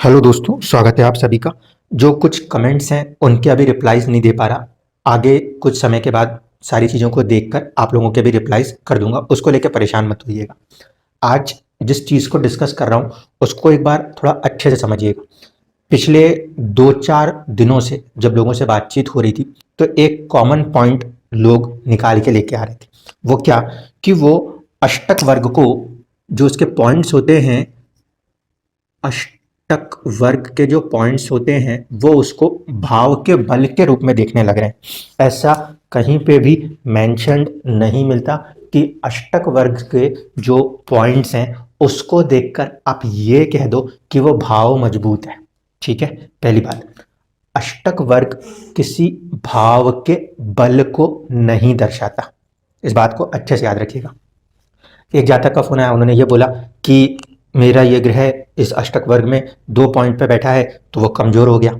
Hello दोस्तों, स्वागत है आप सभी का। जो कुछ कमेंट्स हैं उनके अभी रिप्लाईज नहीं दे पा रहा। आगे कुछ समय के बाद सारी चीज़ों को देखकर आप लोगों के भी रिप्लाईज कर दूंगा, उसको लेकर परेशान मत होइएगा। आज जिस चीज़ को डिस्कस कर रहा हूँ उसको एक बार थोड़ा अच्छे से समझिएगा। पिछले 2-4 दिनों से जब लोगों से बातचीत हो रही थी तो एक कॉमन पॉइंट लोग निकाल के लेके आ रहे थे। वो क्या कि वो अष्टक वर्ग को, जो उसके पॉइंट्स होते हैं, अष्टक वर्ग के जो पॉइंट्स होते हैं वो उसको भाव के बल के रूप में देखने लग रहे हैं। ऐसा कहीं पे भी मेंशन्ड नहीं मिलता कि अष्टक वर्ग के जो पॉइंट्स हैं उसको देखकर आप ये कह दो कि वो भाव मजबूत है। ठीक है, पहली बात, अष्टक वर्ग किसी भाव के बल को नहीं दर्शाता। इस बात को अच्छे से याद रखिएगा। एक जातक का फोन आया, उन्होंने ये बोला कि मेरा ये ग्रह इस अष्टक वर्ग में 2 पॉइंट पे बैठा है तो वो कमजोर हो गया,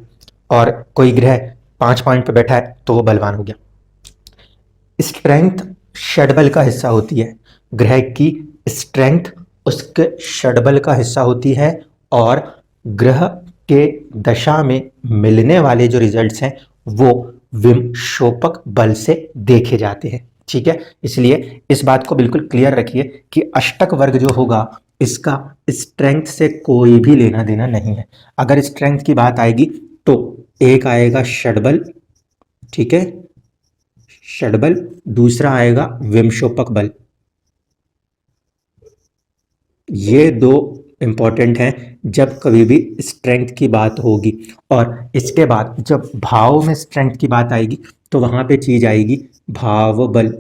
और कोई ग्रह 5 पॉइंट पे बैठा है तो वो बलवान हो गया। स्ट्रेंथ षडबल का हिस्सा होती है। ग्रह की स्ट्रेंथ उसके षडबल का हिस्सा होती है, और ग्रह के दशा में मिलने वाले जो रिजल्ट्स हैं वो विमशोपक बल से देखे जाते हैं। ठीक है, इसलिए इस बात को बिल्कुल क्लियर रखिए कि अष्टक वर्ग जो होगा इसका स्ट्रेंथ से कोई भी लेना देना नहीं है। अगर स्ट्रेंथ की बात आएगी तो एक आएगा षडबल, ठीक है, षडबल, दूसरा आएगा विमशोपक बल। ये दो इंपॉर्टेंट हैं जब कभी भी स्ट्रेंथ की बात होगी। और इसके बाद जब भाव में स्ट्रेंथ की बात आएगी तो वहां पे चीज आएगी भाव बल।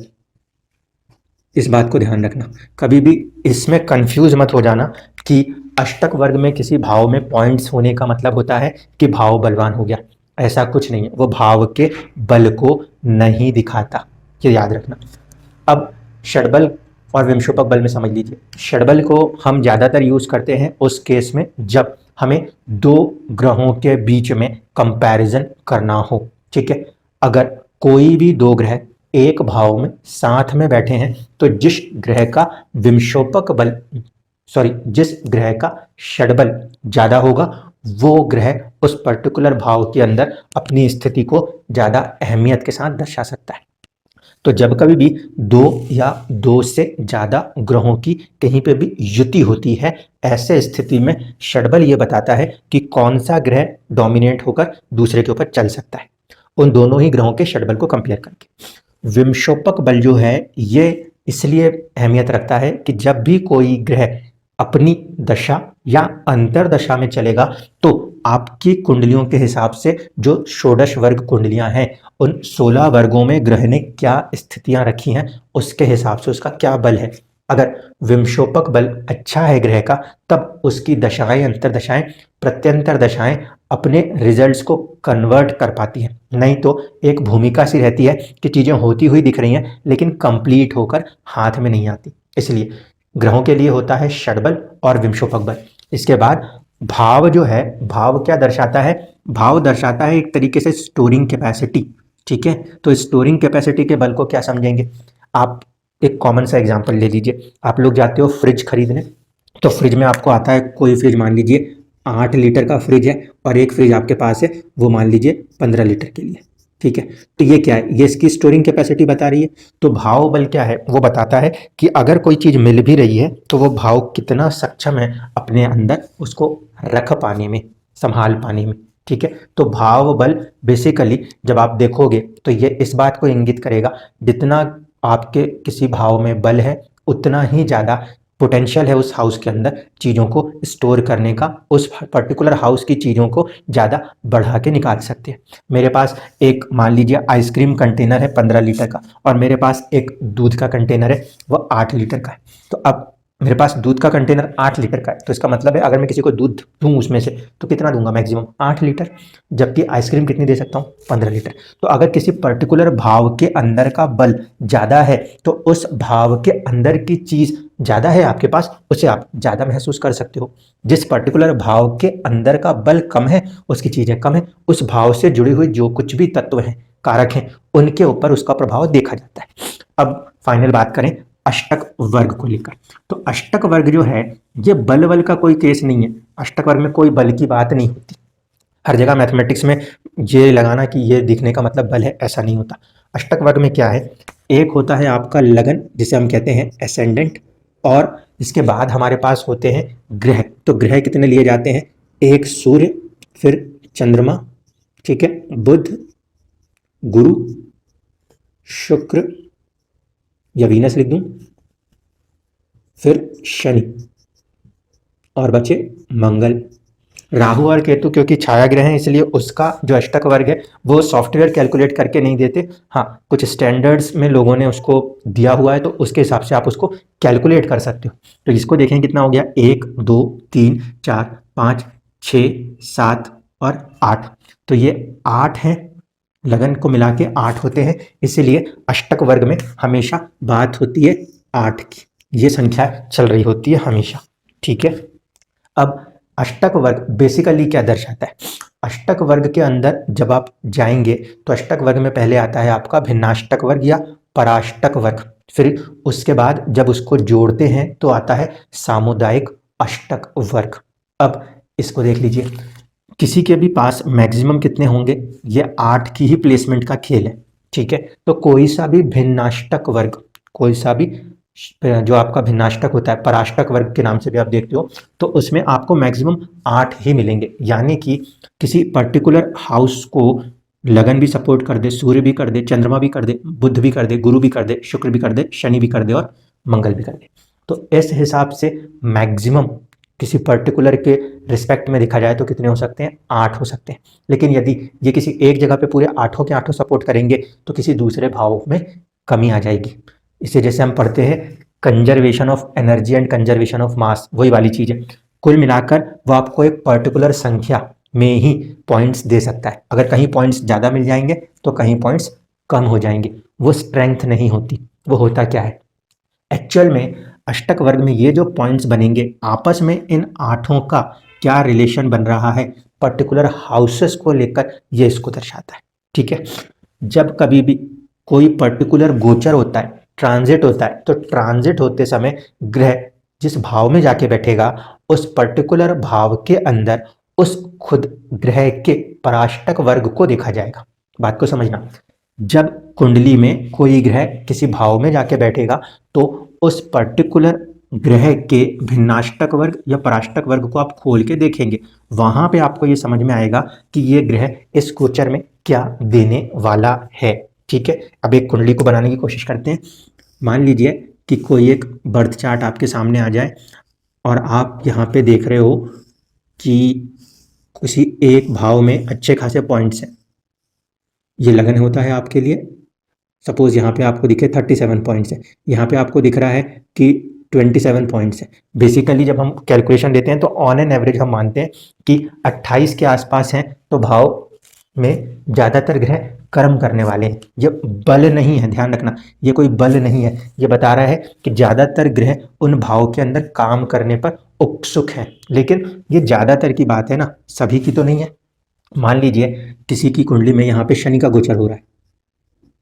इस बात को ध्यान रखना, कभी भी इसमें कंफ्यूज मत हो जाना कि अष्टक वर्ग में किसी भाव में पॉइंट्स होने का मतलब होता है कि भाव बलवान हो गया। ऐसा कुछ नहीं है, वो भाव के बल को नहीं दिखाता, ये याद रखना। अब षडबल और विमशोपक बल में समझ लीजिए। षडबल को हम ज़्यादातर यूज करते हैं उस केस में जब हमें दो ग्रहों के बीच में कंपैरिजन करना हो। ठीक है, अगर कोई भी दो ग्रह एक भाव में साथ में बैठे हैं तो जिस ग्रह का विमशोपक बल, जिस ग्रह का षडबल ज्यादा होगा वो ग्रह उस पर्टिकुलर भाव के अंदर अपनी स्थिति को ज्यादा अहमियत के साथ दर्शा सकता है। तो जब कभी भी दो या दो से ज्यादा ग्रहों की कहीं पे भी युति होती है, ऐसे स्थिति में षडबल ये बताता है कि कौन सा ग्रह डोमिनेट होकर दूसरे के ऊपर चल सकता है, उन दोनों ही ग्रहों के षडबल को कंपेयर करके। विमशोपक बल जो है ये इसलिए अहमियत रखता है कि जब भी कोई ग्रह अपनी दशा या अंतरदशा में चलेगा तो आपकी कुंडलियों के हिसाब से जो षोडश वर्ग कुंडलियां हैं उन 16 वर्गों में ग्रह ने क्या स्थितियां रखी हैं उसके हिसाब से उसका क्या बल है। अगर विमशोपक बल अच्छा है ग्रह का तब उसकी दशाएं, अंतरदशाएं, प्रत्यंतर दशाएं अपने रिजल्ट्स को कन्वर्ट कर पाती हैं। नहीं तो एक भूमिका सी रहती है कि चीजें होती हुई दिख रही हैं लेकिन कंप्लीट होकर हाथ में नहीं आती। इसलिए ग्रहों के लिए होता है षडबल और विमशोपक बल। इसके बाद भाव जो है, भाव क्या दर्शाता है? भाव दर्शाता है एक तरीके से स्टोरिंग कैपेसिटी। ठीक है, तो स्टोरिंग कैपेसिटी के बल को क्या समझेंगे आप? एक कॉमन सा एग्जांपल ले लीजिए। आप लोग जाते हो फ्रिज खरीदने, तो फ्रिज में आपको आता है कोई फ्रिज, मान लीजिए 8 लीटर का फ्रिज है और एक फ्रिज आपके पास है वो मान लीजिए 15 लीटर के लिए। ठीक है, तो ये क्या है? ये इसकी स्टोरिंग कैपेसिटी बता रही है। तो भाव बल क्या है? वो बताता है कि अगर कोई चीज मिल भी रही है तो वो भाव कितना सक्षम है अपने अंदर उसको रख पाने में, संभाल पाने में। ठीक है, तो भाव बल बेसिकली जब आप देखोगे तो ये इस बात को इंगित करेगा जितना आपके किसी भाव में बल है उतना ही ज्यादा पोटेंशियल है उस हाउस के अंदर चीजों को स्टोर करने का, उस पर्टिकुलर हाउस की चीजों को ज्यादा बढ़ा के निकाल सकते हैं। मेरे पास एक मान लीजिए आइसक्रीम कंटेनर है 15 लीटर का, और मेरे पास एक दूध का कंटेनर है वो 8 लीटर का है। तो अब मेरे पास दूध का कंटेनर 8 लीटर का है, तो इसका मतलब है अगर मैं किसी को दूध दूं उसमें से तो कितना दूंगा? Maximum 8 litre. जबकि आइसक्रीम कितनी दे सकता हूँ? 15 लीटर। तो अगर किसी पर्टिकुलर भाव के अंदर का बल ज्यादा है तो उस भाव के अंदर की चीज ज्यादा है आपके पास, उसे आप ज्यादा महसूस कर सकते हो। जिस पर्टिकुलर भाव के अंदर का बल कम है, उसकी चीजें कम है, उस भाव से जुड़ी हुई जो कुछ भी तत्व हैं, कारक हैं, उनके ऊपर उसका प्रभाव देखा जाता है। अब फाइनल बात करें अष्टक वर्ग को लेकर। तो अष्टक वर्ग जो है ये बल बल का कोई केस नहीं है, अष्टक वर्ग में कोई बल की बात नहीं होती। हर जगह मैथमेटिक्स में ये लगाना कि ये दिखने का मतलब बल है, ऐसा नहीं होता। अष्टक वर्ग में क्या है, एक होता है आपका लगन जिसे हम कहते हैं एसेंडेंट, और इसके बाद हमारे पास होते हैं ग्रह। तो ग्रह कितने लिए जाते हैं, एक सूर्य, फिर चंद्रमा, ठीक है, बुध, गुरु, शुक्र या वीनस लिख दूं, फिर शनि, और बचे मंगल। राहु और केतु क्योंकि छाया ग्रह हैं इसलिए उसका जो अष्टक वर्ग है वो सॉफ्टवेयर कैलकुलेट करके नहीं देते, हाँ कुछ स्टैंडर्ड्स में लोगों ने उसको दिया हुआ है तो उसके हिसाब से आप उसको कैलकुलेट कर सकते हो। तो इसको देखें कितना हो गया, 1 2 3 4 5 6 7 और 8, तो ये 8 हैं, लगन को मिला के 8 होते हैं, इसीलिए अष्टक वर्ग में हमेशा बात होती है 8 की, ये संख्या चल रही होती है हमेशा, ठीक है। अब अष्टक वर्ग बेसिकली क्या दर्शाता है, अष्टक वर्ग के अंदर जब आप जाएंगे तो अष्टक वर्ग में पहले आता है आपका भिन्नाष्टक वर्ग या पराष्टक वर्ग, फिर उसके बाद जब उसको जोड़ते हैं तो आता है सामुदायिक अष्टक वर्ग। अब इसको देख लीजिए, किसी के भी पास मैक्सिमम कितने होंगे, ये 8 की ही प्लेसमेंट का खेल है, ठीक है। तो कोई सा भी भिन्नाष्टक वर्ग, कोई सा भी जो आपका भिन्नाष्टक होता है, पराष्टक वर्ग के नाम से भी आप देखते हो, तो उसमें आपको मैक्सिमम 8 ही मिलेंगे, यानी कि किसी पर्टिकुलर हाउस को लगन भी सपोर्ट कर दे, सूर्य भी कर दे, चंद्रमा भी कर दे, बुध भी कर दे, गुरु भी कर दे, शुक्र भी कर दे, शनि भी कर दे और मंगल भी कर दे। तो इस हिसाब से मैक्सिमम किसी पर्टिकुलर के रिस्पेक्ट में देखा जाए तो कितने हो सकते हैं, 8 हो सकते हैं। लेकिन यदि ये किसी एक जगह पे पूरे 8 के 8 सपोर्ट करेंगे तो किसी दूसरे भाव में कमी आ जाएगी। इसे जैसे हम पढ़ते हैं conservation of energy and conservation of mass, वही वाली चीज है। कुल मिलाकर वो आपको एक पर्टिकुलर संख्या में ही पॉइंट्स दे सकता है, अगर कहीं पॉइंट्स ज़्यादा मिल जाएंगे तो कहीं पॉइंट्स कम हो जाएंगे, वो स्ट्रेंथ नहीं होती। वो होता क्या है एक्चुअल में, अष्टक वर्ग में ये जो पॉइंट्स बनेंगे आपस में इन 8 का क्या रिलेशन बन रहा है पर्टिकुलर हाउसेस को लेकर, ये इसको दर्शाता है, ठीक है। जब कभी भी कोई पर्टिकुलर गोचर होता है, ट्रांजिट होता है, तो ट्रांजिट होते समय ग्रह जिस भाव में जाके बैठेगा उस पर्टिकुलर भाव के अंदर उस खुद ग्रह के पराष्टक वर्ग को देखा जाएगा। बात को समझना, जब कुंडली में कोई ग्रह किसी भाव में जाके बैठेगा तो उस पर्टिकुलर ग्रह के भिन्नाष्टक वर्ग या पराष्टक वर्ग को आप खोल के देखेंगे, वहां पे आपको ये समझ में आएगा कि ये ग्रह इस गोचर में क्या देने वाला है, ठीक है। अब एक कुंडली को बनाने की कोशिश करते हैं। मान लीजिए कि कोई एक बर्थ चार्ट आपके सामने आ जाए और आप यहाँ पे देख रहे हो कि किसी एक भाव में अच्छे खासे पॉइंट्स हैं, ये लगन होता है आपके लिए। सपोज यहाँ पे आपको दिखे 37 पॉइंट्स है, यहाँ पे आपको दिख रहा है कि 27 पॉइंट्स है। बेसिकली जब हम कैलकुलेशन देते हैं तो ऑन एन एवरेज हम मानते हैं कि 28 के आसपास हैं, तो भाव में ज़्यादातर ग्रह कर्म करने वाले हैं। ये बल नहीं है, ध्यान रखना, ये कोई बल नहीं है, ये बता रहा है कि ज़्यादातर ग्रह उन भाव के अंदर काम करने पर उत्सुक हैं। लेकिन ये ज़्यादातर की बात है ना, सभी की तो नहीं है। मान लीजिए किसी की कुंडली में यहाँ पे शनि का गोचर हो रहा है,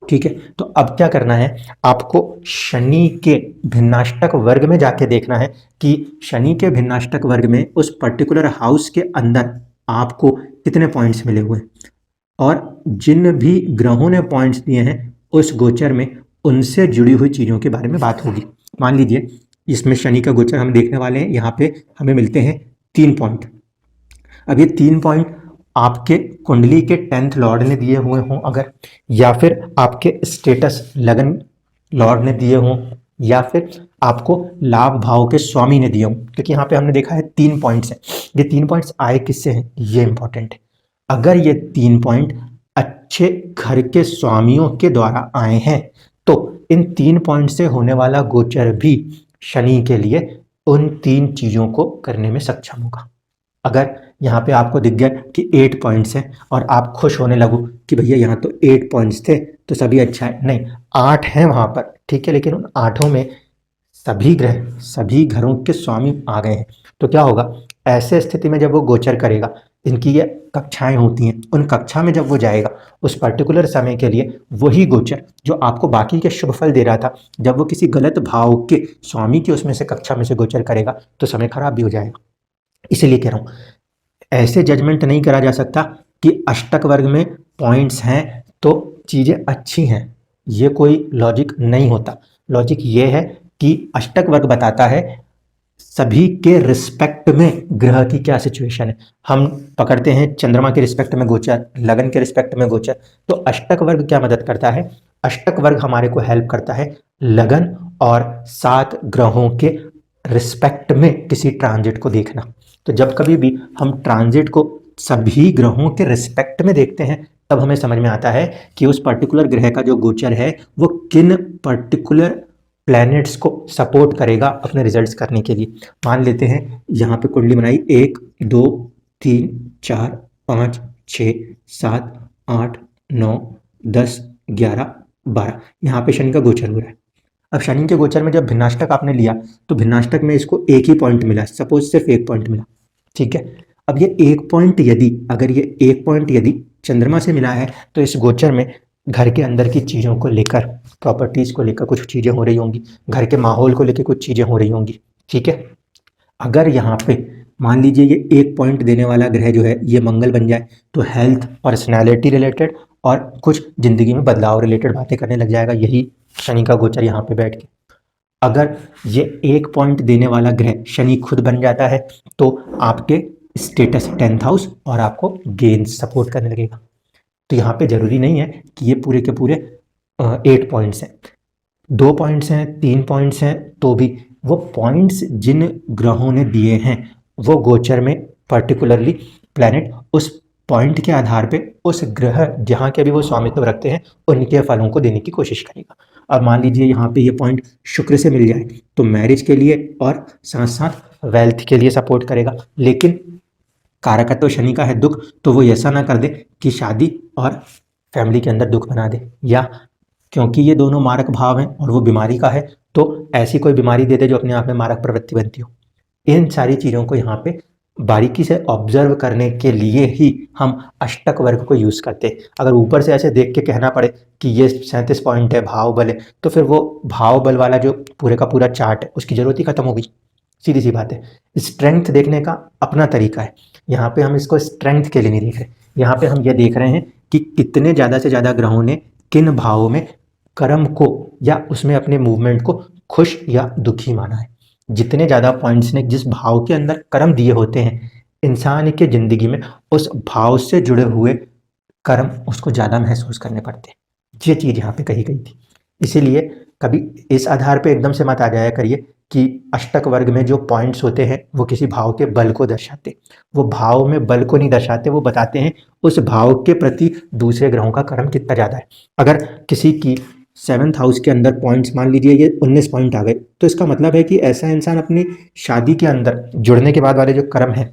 ठीक है। तो अब क्या करना है, आपको शनि के भिन्नाष्टक वर्ग में जाके देखना है कि शनि के भिन्नाष्टक वर्ग में उस पर्टिकुलर हाउस के अंदर आपको कितने पॉइंट्स मिले हुए हैं, और जिन भी ग्रहों ने पॉइंट्स दिए हैं उस गोचर में उनसे जुड़ी हुई चीज़ों के बारे में बात होगी। मान लीजिए इसमें शनि का गोचर हम देखने वाले हैं, यहाँ पे हमें मिलते हैं 3 पॉइंट। अब ये 3 पॉइंट आपके कुंडली के 10th लॉर्ड ने दिए हुए हों अगर, या फिर आपके स्टेटस लगन लॉर्ड ने दिए हों, या फिर आपको लाभ भाव के स्वामी ने दिए हों, क्योंकि यहाँ पे हमने देखा है 3 पॉइंट्स हैं। ये 3 पॉइंट्स आए किससे हैं, ये इंपॉर्टेंट है। अगर ये 3 पॉइंट अच्छे घर के स्वामियों के द्वारा आए हैं तो इन 3 पॉइंट से होने वाला गोचर भी शनि के लिए उन 3 चीजों को करने में सक्षम होगा। अगर यहाँ पे आपको दिख गया कि 8 पॉइंट्स हैं और आप खुश होने लगो कि भैया यहाँ तो 8 पॉइंट्स थे तो सभी अच्छा है, नहीं 8 हैं वहाँ पर, ठीक है, लेकिन उन 8 में सभी ग्रह सभी घरों के स्वामी आ गए हैं, तो क्या होगा, ऐसे स्थिति में जब वो गोचर करेगा इनकी ये कक्षाएं होती हैं, उन कक्षा में जब वो जाएगा उस पर्टिकुलर समय के लिए वही गोचर जो आपको बाकी के शुभ फल दे रहा था, जब वो किसी गलत भाव के स्वामी की उसमें से कक्षा में से गोचर करेगा तो समय खराब भी हो जाएगा। इसीलिए कह रहा हूँ, ऐसे जजमेंट नहीं करा जा सकता कि अष्टक वर्ग में पॉइंट्स हैं तो चीज़ें अच्छी हैं। ये कोई लॉजिक नहीं होता। लॉजिक ये है कि अष्टक वर्ग बताता है सभी के रिस्पेक्ट में ग्रह की क्या सिचुएशन है। हम पकड़ते हैं चंद्रमा के रिस्पेक्ट में गोचर, लगन के रिस्पेक्ट में गोचर, तो अष्टक वर्ग क्या मदद करता है? अष्टक वर्ग हमारे को हेल्प करता है लगन और 7 ग्रहों के रिस्पेक्ट में किसी ट्रांजिट को देखना। तो जब कभी भी हम ट्रांजिट को सभी ग्रहों के रिस्पेक्ट में देखते हैं तब हमें समझ में आता है कि उस पर्टिकुलर ग्रह का जो गोचर है वो किन पर्टिकुलर प्लैनेट्स को सपोर्ट करेगा अपने रिजल्ट्स करने के लिए। मान लेते हैं यहाँ पे कुंडली बनाई 1 2 3 4 5 6 7 8 9 10 11 12, यहाँ पे शनि का गोचर हो रहा है। अब शनि के गोचर में जब भिन्नाष्टक आपने लिया तो भिन्नाष्टक में इसको एक ही पॉइंट मिला, सपोज सिर्फ एक पॉइंट मिला, ठीक है। अब ये एक पॉइंट यदि, अगर ये एक पॉइंट यदि चंद्रमा से मिला है तो इस गोचर में घर के अंदर की चीज़ों को लेकर, प्रॉपर्टीज़ को लेकर कुछ चीज़ें हो रही होंगी, घर के माहौल को लेकर कुछ चीज़ें हो रही होंगी, ठीक है। अगर यहाँ पे मान लीजिए ये एक पॉइंट देने वाला ग्रह जो है ये मंगल बन जाए तो हेल्थ, पर्सनैलिटी रिलेटेड और कुछ जिंदगी में बदलाव रिलेटेड बातें करने लग जाएगा, यही शनि का गोचर यहाँ पे बैठ के। अगर ये एक पॉइंट देने वाला ग्रह शनि खुद बन जाता है तो आपके स्टेटस 10th हाउस और आपको गेन सपोर्ट करने लगेगा। तो यहाँ पे जरूरी नहीं है कि ये पूरे के पूरे 8 पॉइंट्स हैं, 2 पॉइंट्स हैं, 3 पॉइंट्स हैं, तो भी वो पॉइंट्स जिन ग्रहों ने दिए हैं वो गोचर में पर्टिकुलरली प्लैनेट उस पॉइंट के आधार पे उस ग्रह जहाँ के भी वो स्वामित्व रखते हैं उनके फलों को देने की कोशिश करेगा। अब मान लीजिए यहाँ पे ये पॉइंट शुक्र से मिल जाए तो मैरिज के लिए और साथ साथ वेल्थ के लिए सपोर्ट करेगा, लेकिन कारकत्व शनि का है दुख, तो वो ऐसा ना कर दे कि शादी और फैमिली के अंदर दुख बना दे, या क्योंकि ये दोनों मारक भाव हैं और वो बीमारी का है तो ऐसी कोई बीमारी दे दे जो अपने आप में मारक प्रवृत्ति बनती हो। इन सारी चीज़ों को यहाँ पे बारीकी से ऑब्जर्व करने के लिए ही हम अष्टक वर्ग को यूज़ करते हैं। अगर ऊपर से ऐसे देख के कहना पड़े कि ये 37 पॉइंट है, भाव बल है, तो फिर वो भाव बल वाला जो पूरे का पूरा चार्ट है उसकी ज़रूरत ही खत्म होगी। सीधी सी बात है। स्ट्रेंथ देखने का अपना तरीका है, यहाँ पे हम इसको स्ट्रेंथ के लिए नहीं देख रहे, यहाँ पे हम ये देख रहे हैं कि कितने ज़्यादा से ज़्यादा ग्रहों ने किन भावों में कर्म को या उसमें अपने मूवमेंट को खुश या दुखी माना है। जितने ज़्यादा पॉइंट्स ने जिस भाव के अंदर कर्म दिए होते हैं इंसान के ज़िंदगी में उस भाव से जुड़े हुए कर्म उसको ज़्यादा महसूस करने पड़ते हैं। ये चीज़ यहाँ पे कही गई थी। इसीलिए कभी इस आधार पे एकदम से मत आ जाया करिए कि अष्टक वर्ग में जो पॉइंट्स होते हैं वो किसी भाव के बल को दर्शाते, वो भाव में बल को नहीं दर्शाते, वो बताते हैं उस भाव के प्रति दूसरे ग्रहों का कर्म कितना ज़्यादा है। अगर किसी की 7th हाउस के अंदर पॉइंट्स मान लीजिए ये 19 पॉइंट आ गए तो इसका मतलब है कि ऐसा इंसान अपनी शादी के अंदर जुड़ने के बाद वाले जो कर्म है,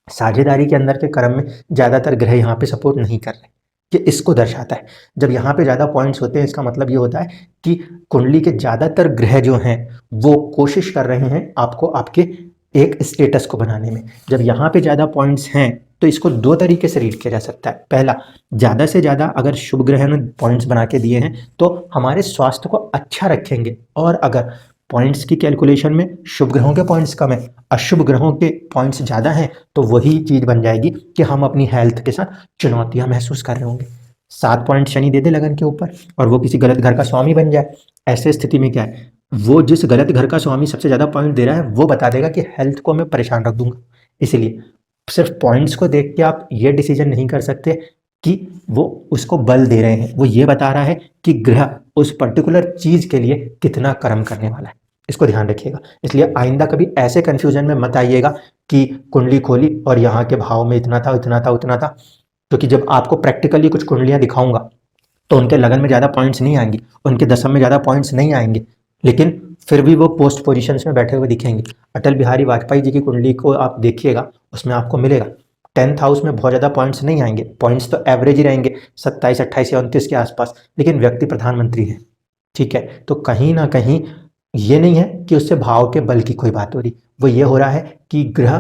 साझेदारी के अंदर के कर्म में ज़्यादातर ग्रह यहाँ पे सपोर्ट नहीं कर रहे, ये इसको दर्शाता है। जब यहाँ पे ज़्यादा पॉइंट्स होते हैं इसका मतलब ये होता है कि कुंडली के ज़्यादातर ग्रह जो हैं वो कोशिश कर रहे हैं आपको आपके एक स्टेटस को बनाने में। जब यहाँ पे ज़्यादा पॉइंट्स हैं तो इसको 2 तरीके से रीड किया जा सकता है। पहला, ज़्यादा से ज़्यादा अगर शुभ ग्रह ने पॉइंट्स बना के दिए हैं तो हमारे स्वास्थ्य को अच्छा रखेंगे, और अगर पॉइंट्स की कैलकुलेशन में शुभ ग्रहों के पॉइंट्स कम है, अशुभ ग्रहों के पॉइंट्स ज़्यादा हैं, तो वही चीज़ बन जाएगी कि हम अपनी हेल्थ के साथ चुनौतियाँ महसूस कर रहे होंगे। 7 पॉइंट शनि दे दे लगन के ऊपर और वो किसी गलत घर का स्वामी बन जाए, ऐसे स्थिति में क्या है, वो जिस गलत घर का स्वामी सबसे ज़्यादा पॉइंट दे रहा है वो बता देगा कि हेल्थ को मैं परेशान रख दूंगा। इसलिए सिर्फ पॉइंट्स को देख के आप ये डिसीजन नहीं कर सकते कि वो उसको बल दे रहे हैं, वो ये बता रहा है कि ग्रह उस पर्टिकुलर चीज़ के लिए कितना कर्म करने वाला है, इसको ध्यान रखिएगा। इसलिए आइंदा कभी ऐसे कन्फ्यूजन में मत आइएगा कि कुंडली खोली और यहाँ के भाव में इतना था इतना था उतना था, क्योंकि जब आपको प्रैक्टिकली कुछ कुंडलियाँ दिखाऊंगा तो उनके लगन में ज़्यादा पॉइंट्स नहीं आएंगे, उनके दशम में ज़्यादा पॉइंट्स नहीं आएंगे, लेकिन फिर भी वो पोस्ट पोजीशंस में बैठे हुए दिखेंगे। अटल बिहारी वाजपेयी जी की कुंडली को आप देखिएगा, उसमें आपको मिलेगा 10th हाउस में बहुत ज़्यादा पॉइंट्स नहीं आएंगे, पॉइंट्स तो एवरेज ही रहेंगे 27, 28 या 29 के आसपास, लेकिन व्यक्ति प्रधानमंत्री है, ठीक है। तो कहीं ना कहीं ये नहीं है कि उससे भाव के बल की कोई बात हो रही, वो ये हो रहा है कि ग्रह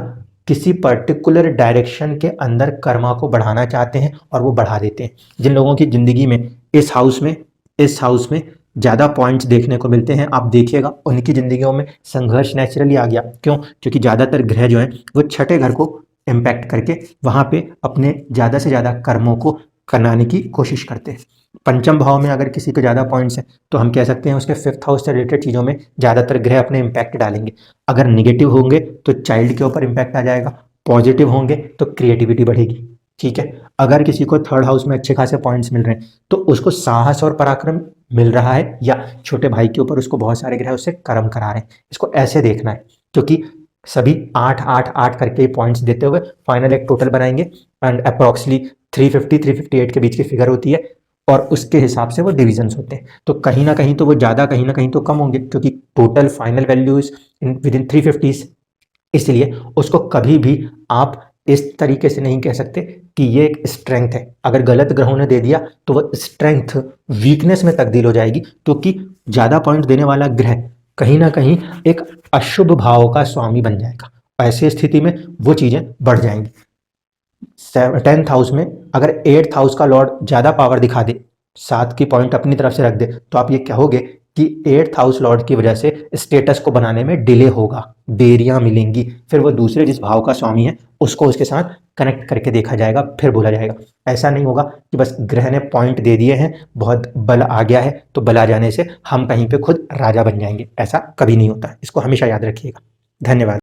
किसी पर्टिकुलर डायरेक्शन के अंदर कर्मा को बढ़ाना चाहते हैं और वो बढ़ा देते हैं। जिन लोगों की ज़िंदगी में इस हाउस में ज़्यादा पॉइंट्स देखने को मिलते हैं, आप देखिएगा उनकी ज़िंदगियों में संघर्ष नेचुरली आ गया। क्यों? क्योंकि ज़्यादातर ग्रह जो हैं वो छठे घर को इम्पैक्ट करके वहाँ पे अपने ज़्यादा से ज़्यादा कर्मों को कराने की कोशिश करते हैं। पंचम भाव में अगर किसी के ज़्यादा पॉइंट्स हैं तो हम कह सकते हैं उसके फिफ्थ हाउस से रिलेटेड चीज़ों में ज़्यादातर ग्रह अपने इम्पैक्ट डालेंगे। अगर निगेटिव होंगे तो चाइल्ड के ऊपर इम्पैक्ट आ जाएगा, पॉजिटिव होंगे तो क्रिएटिविटी बढ़ेगी। ठीक है, अगर किसी को थर्ड हाउस में अच्छे खासे पॉइंट्स मिल रहे हैं तो उसको साहस और पराक्रम मिल रहा है, या छोटे भाई के ऊपर उसको बहुत सारे ग्रह उससे कर्म करा रहे हैं। इसको ऐसे देखना है, क्योंकि सभी 8 8 8 करके पॉइंट्स देते हुए फाइनल एक टोटल बनाएंगे एंड अप्रॉक्सली 350 358 के बीच की फिगर होती है और उसके हिसाब से वो डिविजन्स होते हैं। तो कहीं ना कहीं तो वो ज़्यादा, कहीं ना कहीं तो कम होंगे, क्योंकि total final values with in 350। इसलिए उसको कभी भी आप इस तरीके से नहीं कह सकते कि ये एक स्ट्रेंथ है। अगर गलत ग्रहों ने दे दिया तो वो स्ट्रेंथ वीकनेस में तब्दील हो जाएगी, क्योंकि ज़्यादा पॉइंट देने वाला ग्रह कहीं ना कहीं एक अशुभ भाव का स्वामी बन जाएगा। ऐसी स्थिति में वो चीज़ें बढ़ जाएंगी। 10th हाउस में अगर 8th हाउस का लॉर्ड ज़्यादा पावर दिखा दे, 7 की पॉइंट अपनी तरफ से रख दे, तो आप ये कहोगे कि 8th हाउस लॉर्ड की वजह से स्टेटस को बनाने में डिले होगा, देरियां मिलेंगी। फिर वो दूसरे जिस भाव का स्वामी है उसको उसके साथ कनेक्ट करके देखा जाएगा, फिर बोला जाएगा। ऐसा नहीं होगा कि बस ग्रह ने पॉइंट दे दिए हैं, बहुत बल आ गया है तो बल आ जाने से हम कहीं पे खुद राजा बन जाएंगे। ऐसा कभी नहीं होता, इसको हमेशा याद रखिएगा। धन्यवाद।